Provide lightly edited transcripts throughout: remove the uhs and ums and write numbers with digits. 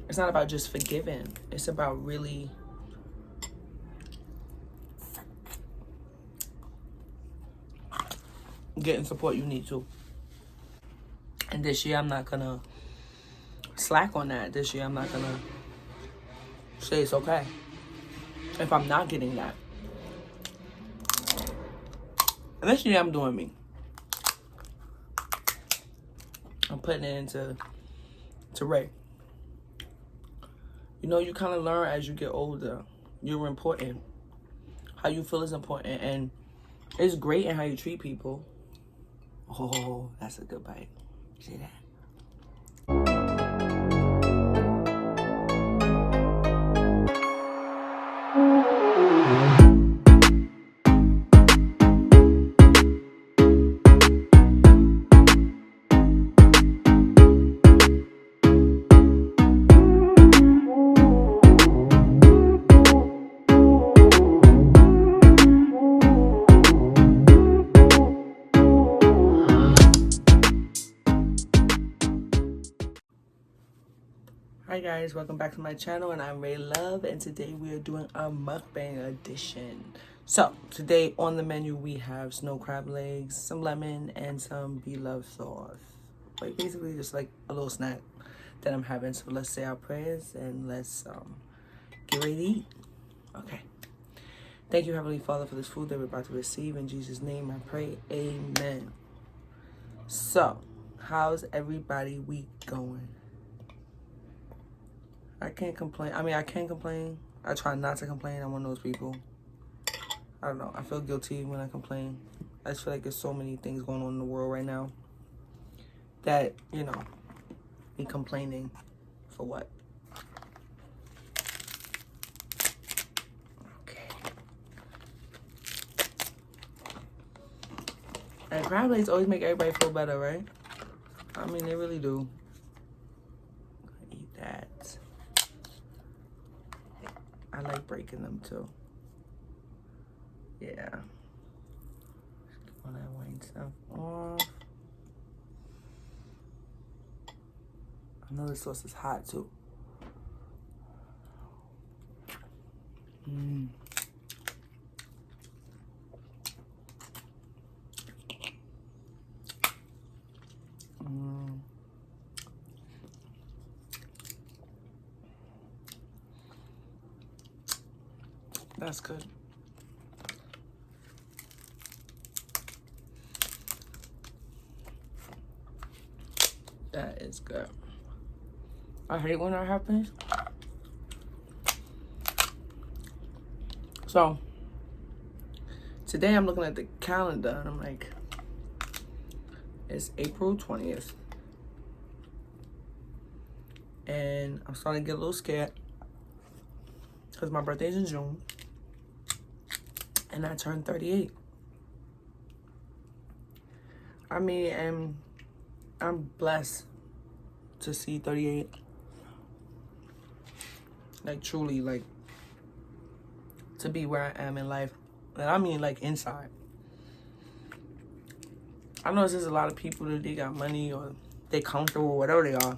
It's not about just forgiving. It's about really getting support you need to. And this year, I'm not gonna slack on that. This year, I'm not gonna say it's okay if I'm not getting that. And this year, I'm doing me. I'm putting it into Ray. You know, you kind of learn as you get older. You're important. How you feel is important. And it's great in how you treat people. Oh, that's a good bite. See that? Hi guys, welcome back to my channel, and I'm Ray Love, and today we are doing a mukbang edition. So today on the menu we have snow crab legs, some lemon, and some beloved sauce. Like basically just like a little snack that I'm having. So let's say our prayers and let's get ready to eat. Okay. Thank you, Heavenly Father, for this food that we're about to receive. In Jesus' name I pray, amen. So how's everybody week going? I can't complain. I mean, I can complain. I try not to complain. I'm one of those people. I don't know. I feel guilty when I complain. I just feel like there's so many things going on in the world right now that, you know, me complaining for what? Okay. And crab legs always make everybody feel better, right? I mean, they really do. Eat that. I like breaking them too. Yeah. Get all that white stuff off. I know the sauce is hot too. Mmm. Mmm. That's good. That is good. I hate when that happens. So, today I'm looking at the calendar and I'm like, it's April 20th. And I'm starting to get a little scared because my birthday's in June. And I turned 38. I mean, and I'm blessed to see 38. Like, truly, like, to be where I am in life. And I mean, like, inside. I know there's a lot of people that they got money or they comfortable or whatever they are.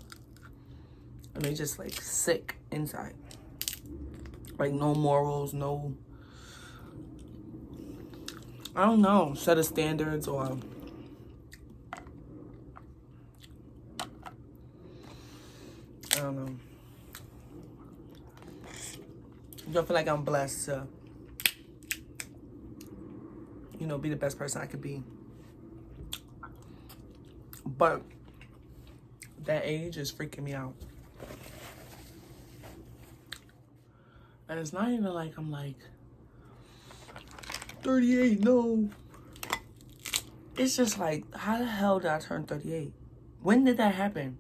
And they just, like, sick inside. Like, no morals, no... I don't know, set of standards or I don't know. I don't feel like I'm blessed to, you know, be the best person I could be. But that age is freaking me out. And it's not even like I'm like 38, no. It's just like, how the hell did I turn 38? When did that happen?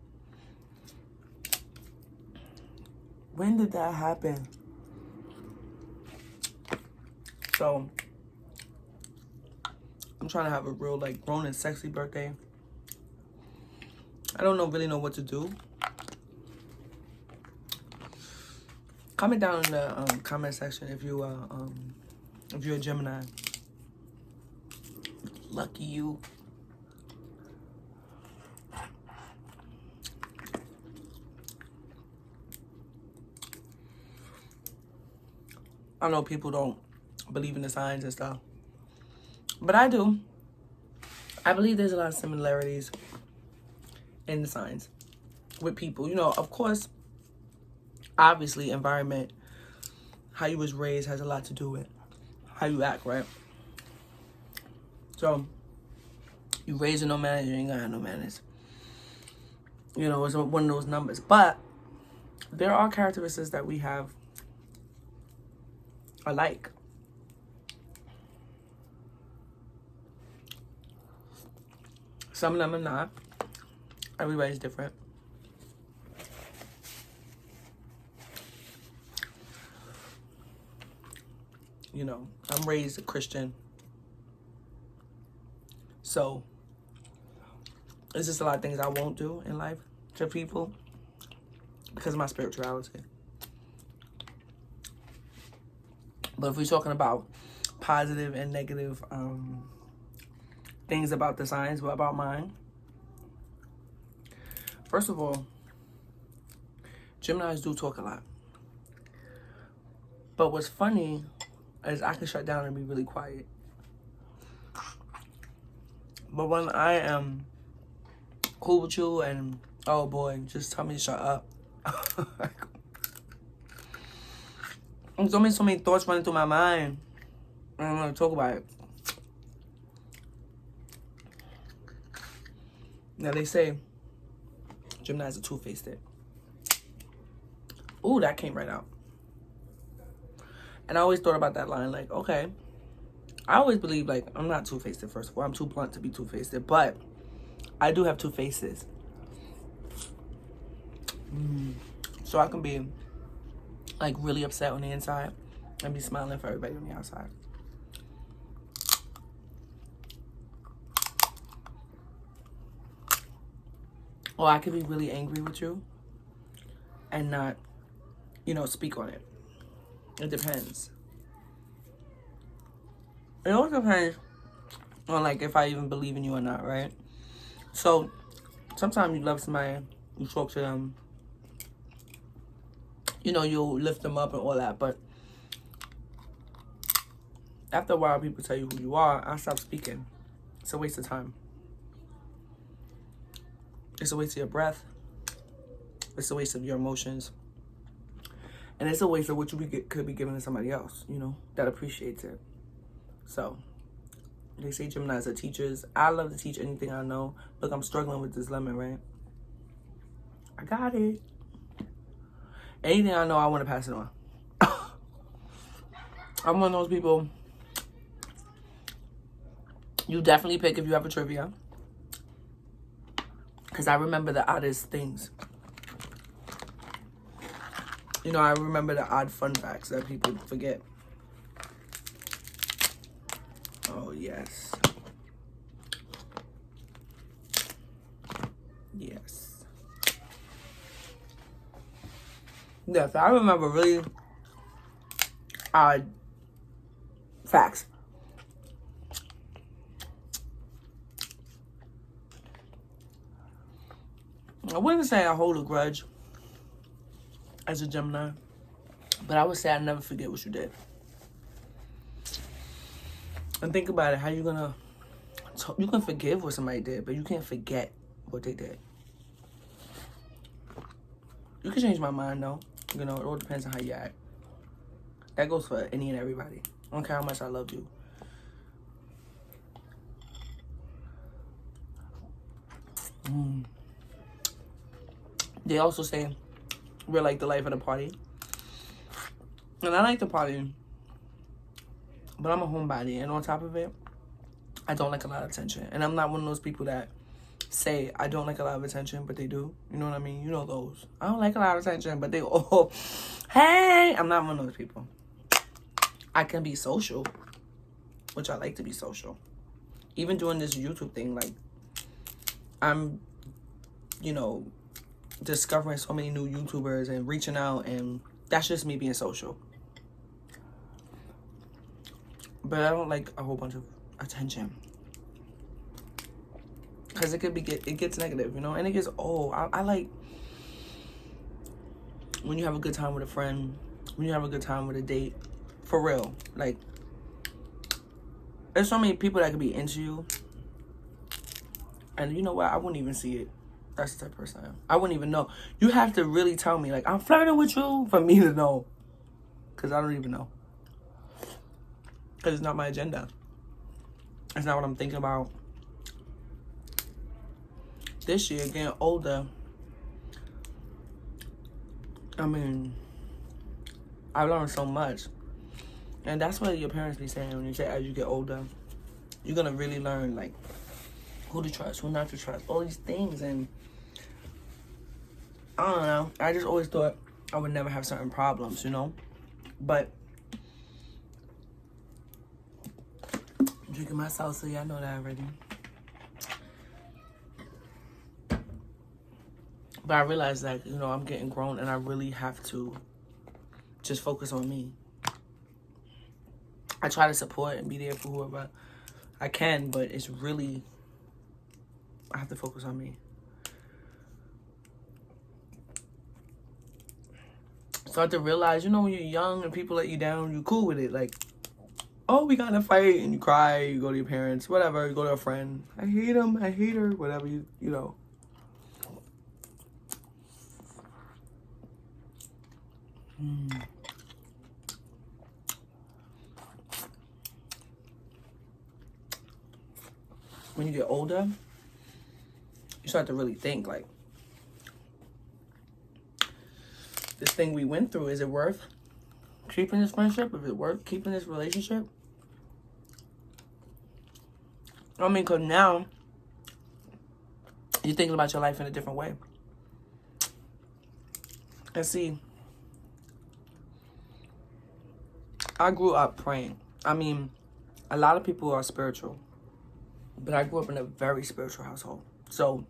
When did that happen? So, I'm trying to have a real, like, grown and sexy birthday. I don't really know what to do. Comment down in the comment section if you're a Gemini. Lucky you. I know people don't believe in the signs and stuff, but I do. I believe there's a lot of similarities in the signs with people. You know, of course, obviously, environment, how you was raised has a lot to do with how you act, right? So, you raised with no manners, you ain't gonna have no manners. You know, it's one of those numbers. But there are characteristics that we have alike. Some of them are not. Everybody's different. You know, I'm raised a Christian. So, there's just a lot of things I won't do in life to people because of my spirituality. But if we're talking about positive and negative things about the signs, what about mine? First of all, Geminis do talk a lot. But what's funny is I can shut down and be really quiet. But when I am cool with you and, oh boy, just tell me to shut up. There's so many thoughts running through my mind. I don't want to talk about it. Now they say Gemini's are two-faced. Ooh, that came right out. And I always thought about that line, like, okay. I always believe, like, I'm not two-faced, first of all. I'm too blunt to be two-faced. But I do have two faces. So I can be, like, really upset on the inside and be smiling for everybody on the outside. Or I could be really angry with you and not, you know, speak on it. It depends. It also depends on, like, if I even believe in you or not, right? So, sometimes you love somebody, you talk to them, you know, you'll lift them up and all that, but after a while, people tell you who you are, I stop speaking. It's a waste of time. It's a waste of your breath. It's a waste of your emotions. And it's a waste of what you could be giving to somebody else, you know, that appreciates it. So, they say Geminis are teachers. I love to teach anything I know. Look, I'm struggling with this lemon, right? I got it. Anything I know, I want to pass it on. I'm one of those people. You definitely pick if you have a trivia. Because I remember the oddest things. You know, I remember the odd fun facts that people forget. Oh, yes. Yes. Yes, I remember really odd facts. I wouldn't say I hold a grudge as a Gemini, but I would say I never forget what you did. And think about it, how you gonna, you can forgive what somebody did, but you can't forget what they did. You can change my mind though, you know, it all depends on how you act. That goes for any and everybody. I don't care how much I love you. They also say we're like the life of the party. And I like to party, but I'm a homebody. And on top of it, I don't like a lot of attention. And I'm not one of those people that say I don't like a lot of attention, but they do. You know what I mean? You know those. I don't like a lot of attention, but they, oh, hey. I'm not one of those people. I can be social, which I like to be social. Even doing this YouTube thing, like, I'm, you know, discovering so many new YouTubers and reaching out, and that's just me being social. But I don't like a whole bunch of attention, because it could be it gets negative, you know, and it gets old. I like when you have a good time with a friend, when you have a good time with a date, For real. Like, there's so many people that could be into you. And you know what? I wouldn't even see it. That's the type of person I am. I wouldn't even know. You have to really tell me, like, I'm flirting with you for me to know. Because I don't even know. Because it's not my agenda. It's not what I'm thinking about. This year, getting older, I mean, I learned so much. And that's what your parents be saying when you say as you get older, you're going to really learn, like, who to trust, who not to trust, all these things. And I don't know. I just always thought I would never have certain problems, you know? But I'm drinking my salsa. Yeah, I know that already. But I realized that, you know, I'm getting grown and I really have to just focus on me. I try to support and be there for whoever I can, but it's really, I have to focus on me. Start to realize, you know, when you're young and people let you down, you're cool with it. Like, oh, we got in a fight, and you cry, you go to your parents, whatever, you go to a friend. I hate him, I hate her, whatever, you know. When you get older, you start to really think, like, this thing we went through, is it worth keeping this friendship? Is it worth keeping this relationship? I mean, because now you're thinking about your life in a different way. And see, I grew up praying. I mean, a lot of people are spiritual, but I grew up in a very spiritual household. So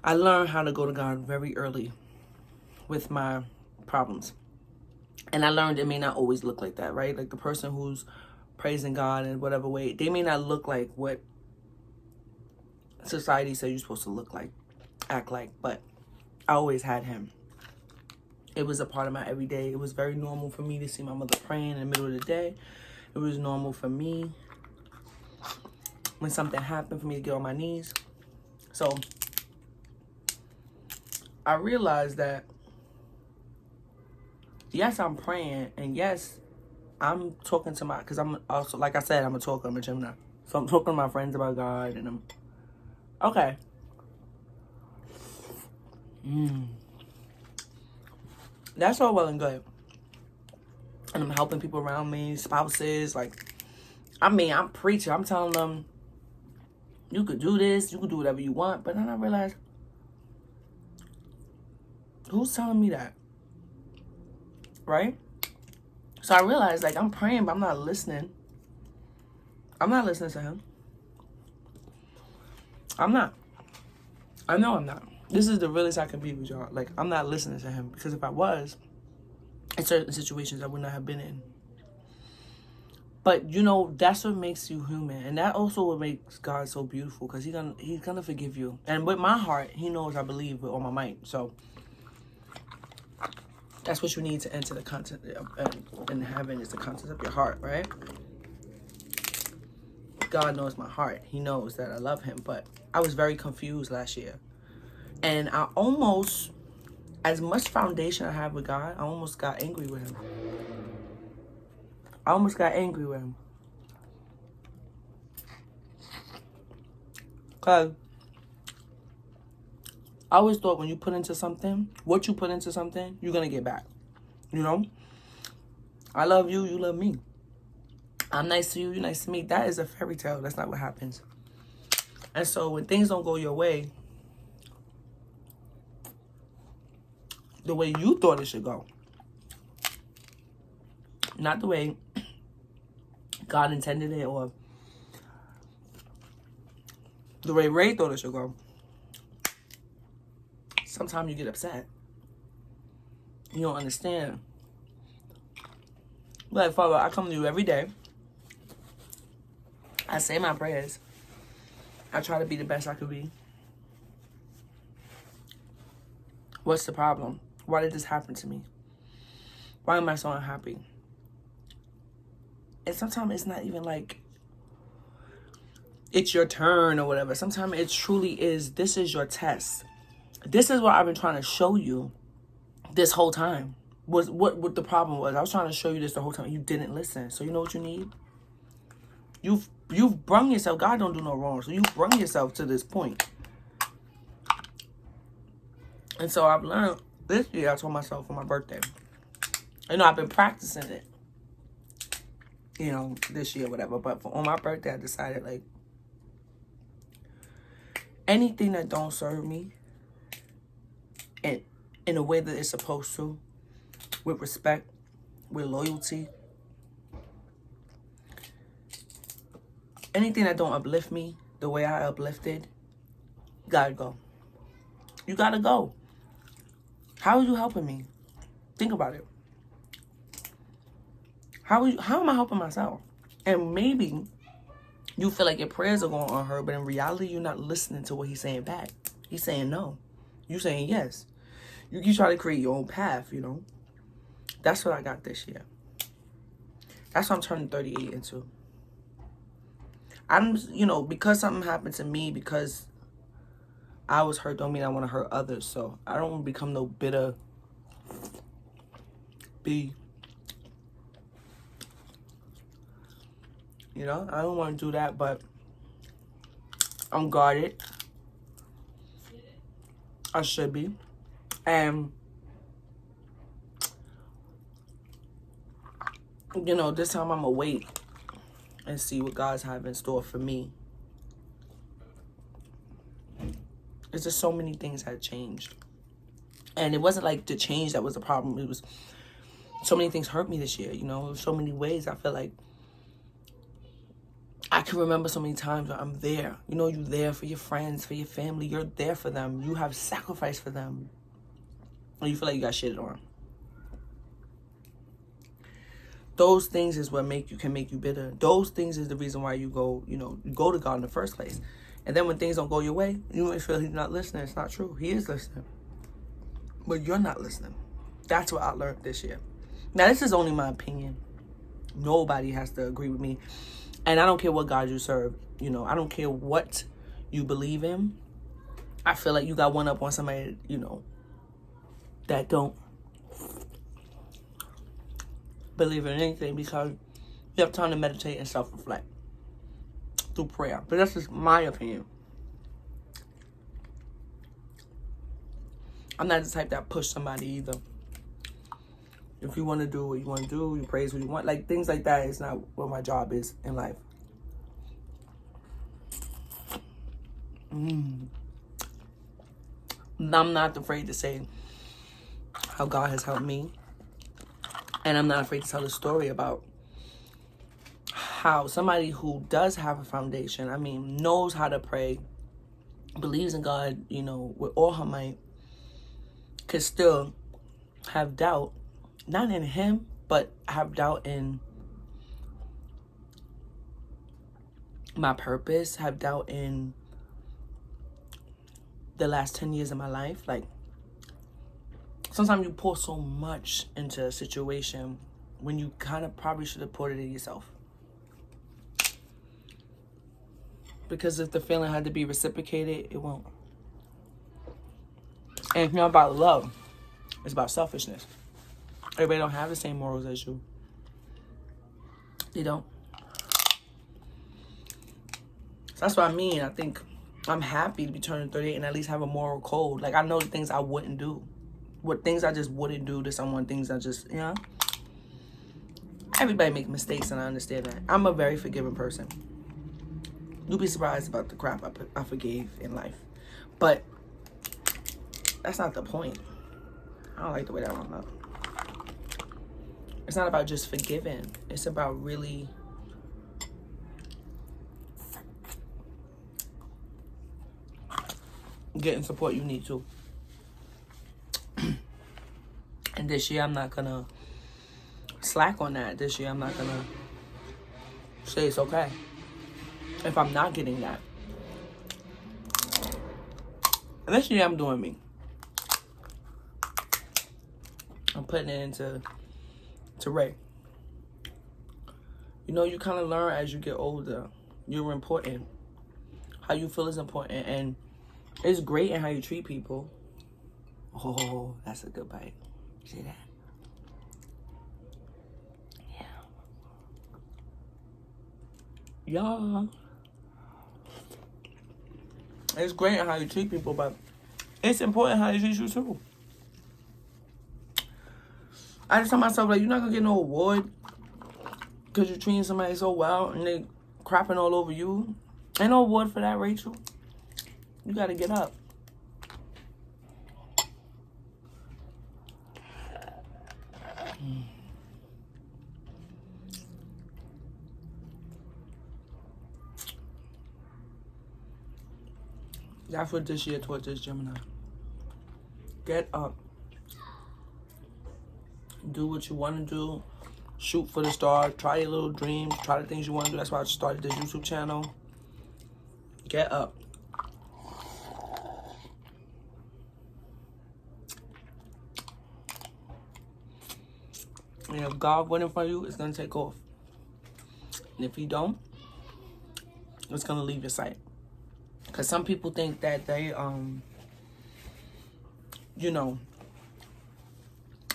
I learned how to go to God very early with my problems. And I learned it may not always look like that, right? Like the person who's praising God in whatever way, they may not look like what society says you're supposed to look like, act like, but I always had him. It was a part of my everyday. It was very normal for me to see my mother praying in the middle of the day. It was normal for me when something happened for me to get on my knees. So I realized that, yes, I'm praying, and yes, I'm talking to because I'm also, like I said, I'm a talker, I'm a Gemini. So I'm talking to my friends about God, and I'm, okay. That's all well and good. And I'm helping people around me, spouses, like, I mean, I'm preaching. I'm telling them, you could do this, you could do whatever you want. But then I realized, who's telling me that? Right? So I realized, like, I'm praying, but I'm not listening. I'm not listening to him. I'm not. I know I'm not. This is the realest I can be with y'all. Like, I'm not listening to him. Because if I was, in certain situations I would not have been in. But, you know, that's what makes you human. And that also what makes God so beautiful. Because he's gonna forgive you. And with my heart, he knows I believe with all my might. So that's what you need to enter the content in heaven, is the content of your heart, right? God knows my heart. He knows that I love him. But I was very confused last year. And I almost, as much foundation I have with God, I almost got angry with him. I almost got angry with him. Because I always thought when you put into something, what you put into something, you're going to get back. You know? I love you, you love me. I'm nice to you, you're nice to me. That is a fairy tale. That's not what happens. And so when things don't go your way, the way you thought it should go, not the way God intended it, or the way Ray thought it should go, sometimes you get upset. You don't understand. Like, Father, I come to you every day. I say my prayers. I try to be the best I could be. What's the problem? Why did this happen to me? Why am I so unhappy? And sometimes it's not even like it's your turn or whatever. Sometimes it truly is, this is your test. This is what I've been trying to show you this whole time. Was what the problem was. I was trying to show you this the whole time. You didn't listen. So you know what you need? You've brung yourself. God don't do no wrong. So you brung yourself to this point. And so I've learned this year. I told myself for my birthday. You know, I've been practicing it. You know, this year, whatever. But on my birthday, I decided, like, anything that don't serve me and in a way that it's supposed to, with respect, with loyalty, anything that don't uplift me the way I uplifted, gotta go. You gotta go. How are you helping me? Think about it. How am I helping myself? And maybe you feel like your prayers are going on her, but in reality, you're not listening to what he's saying back. He's saying no. You saying yes. You try to create your own path, you know. That's what I got this year. That's what I'm turning 38 into. I'm, you know, because something happened to me, because I was hurt, don't mean I want to hurt others. So I don't want to become no bitter bee. You know, I don't want to do that, but I'm guarded. I should be. And, you know, this time I'm going to wait and see what God's have in store for me. There's just so many things that changed. And it wasn't like the change that was the problem. It was so many things hurt me this year, you know. So many ways I feel like I can remember so many times where I'm there. You know, you're there for your friends, for your family. You're there for them. You have sacrificed for them. And you feel like you got shitted on. Those things is what can make you bitter. Those things is the reason why you go, you know, you go to God in the first place. And then when things don't go your way, you might feel he's not listening. It's not true. He is listening. But you're not listening. That's what I learned this year. Now, this is only my opinion. Nobody has to agree with me. And I don't care what God you serve. You know, I don't care what you believe in. I feel like you got one up on somebody, you know, that don't believe in anything, because you have time to meditate and self-reflect through prayer. But that's just my opinion. I'm not the type that push somebody either. If you want to do what you want to do, you praise what you want. Like, things like that is not what my job is in life. I'm not afraid to say how God has helped me. And I'm not afraid to tell a story about how somebody who does have a foundation, I mean, knows how to pray, believes in God, you know, with all her might, could still have doubt, not in him, but have doubt in my purpose, have doubt in the last 10 years of my life. Like, sometimes you pour so much into a situation when you kind of probably should have poured it in yourself. Because if the feeling had to be reciprocated, it won't. And it's not about love. It's about selfishness. Everybody don't have the same morals as you. They don't. So that's what I mean. I think I'm happy to be turning 38 and at least have a moral code. Like, I know the things I wouldn't do. What things I just wouldn't do to someone. Things I just, you know. Everybody makes mistakes, and I understand that. I'm a very forgiving person. You'll be surprised about the crap I forgave in life. But that's not the point. I don't like the way that went up. It's not about just forgiving. It's about really getting support you need to. And this year, I'm not going to slack on that. This year, I'm not going to say it's okay if I'm not getting that. And this year, I'm doing me. I'm putting it into Ray. You know, you kind of learn as you get older. You're important. How you feel is important. And it's great in how you treat people. Oh, that's a good bite. See that? Yeah. It's great in how you treat people, but it's important how they treat you too. I just tell myself, like, you're not gonna get no award because you're treating somebody so well and they crapping all over you. Ain't no award for that, Rachel. You gotta get up. That's what this year taught this Gemini. Get up. Do what you want to do. Shoot for the stars. Try your little dreams. Try the things you want to do. That's why I started this YouTube channel. Get up. And if God went in front of you, it's going to take off. And if he don't, it's going to leave your sight. Because some people think that they, you know,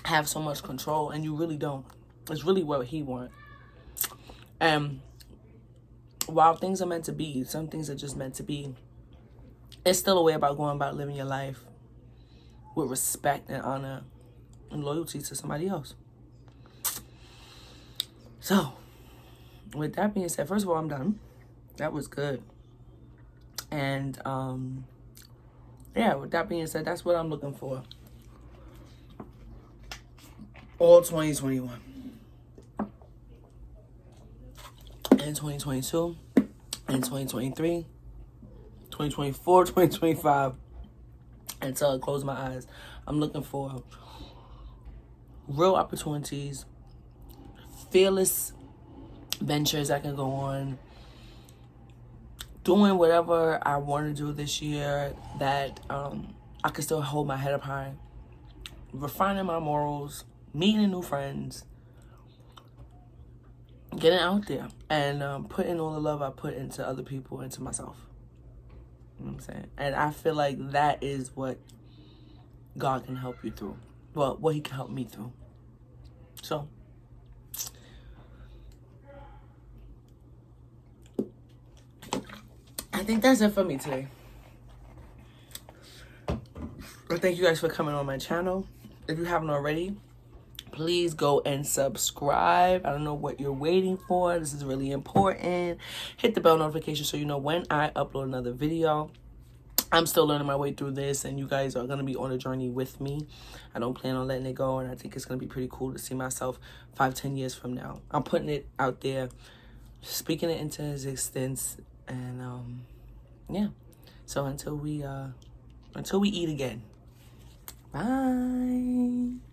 have so much control, and you really don't. It's really what he wants. And while things are meant to be, some things are just meant to be, it's still a way about going about living your life with respect and honor and loyalty to somebody else. So, with that being said, first of all, I'm done. That was good. And, yeah, with that being said, that's what I'm looking for. All 2021. And 2022. And 2023. 2024, 2025. Until I close my eyes. I'm looking for real opportunities. Fearless ventures I can go on. Doing whatever I want to do this year that I can still hold my head up high. Refining my morals. Meeting new friends. Getting out there. And putting all the love I put into other people, into myself. You know what I'm saying? And I feel like that is what God can help you through. Well, what he can help me through. So, I think that's it for me today. Well, thank you guys for coming on my channel. If you haven't already, please go and subscribe. I don't know what you're waiting for. This is really important. Hit the bell notification so you know when I upload another video. I'm still learning my way through this, and you guys are going to be on a journey with me. I don't plan on letting it go, and I think it's going to be pretty cool to see myself 5-10 years from now. I'm putting it out there, speaking it into existence, and yeah. So until we eat again. Bye.